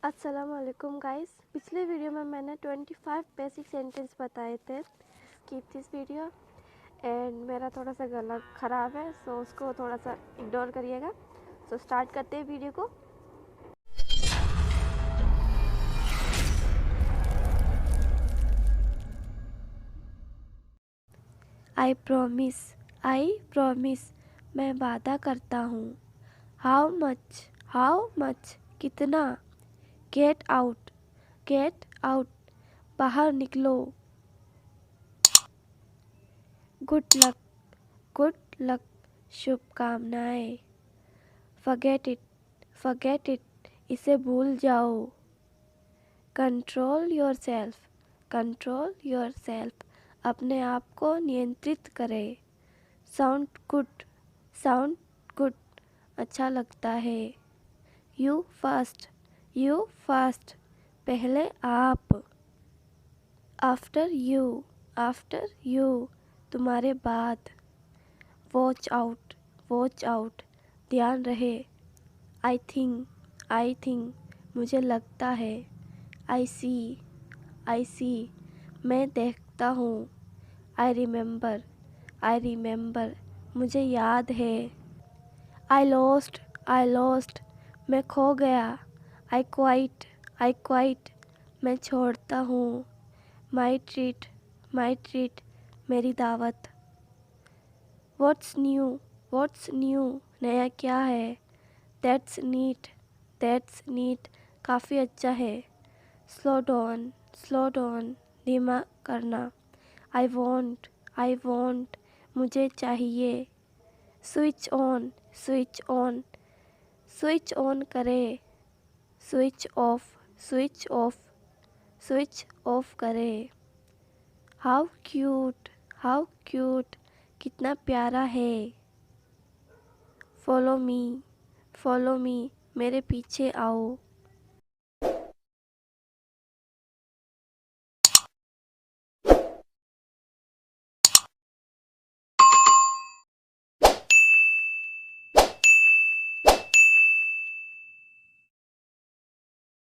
अस्सलाम वालेकुम गाइस। पिछले वीडियो में मैंने 25 बेसिक सेंटेंस बताए थे। Keep this video. एंड मेरा थोड़ा सा गला ख़राब है, सो उसको थोड़ा सा इग्नोर करिएगा। सो स्टार्ट करते हैं वीडियो को। आई प्रॉमिस, मैं वादा करता हूँ। हाउ मच, कितना। गेट आउट, बाहर निकलो। गुड लक, शुभकामनाएं। फॉरगेट इट, इसे भूल जाओ। कंट्रोल योरसेल्फ, अपने आप को नियंत्रित करें। साउंड गुड, अच्छा लगता है। यू फर्स्ट, पहले आप। आफ्टर यू, तुम्हारे बाद। वॉच आउट, ध्यान रहे। आई थिंक, मुझे लगता है। आई सी, मैं देखता हूँ। आई रिमेंबर, मुझे याद है। आई लॉस्ट, मैं खो गया। आई क्वाइट, मैं छोड़ता हूँ। माई ट्रीट, मेरी दावत। व्हाट्स न्यू, नया क्या है। दैट्स नीट, काफ़ी अच्छा है। स्लो डाउन, धीमा करना। आई वॉन्ट, मुझे चाहिए। स्विच ऑन, स्विच ऑन करे। स्विच ऑफ करे। हाउ क्यूट, कितना प्यारा है। फॉलो मी, मेरे पीछे आओ।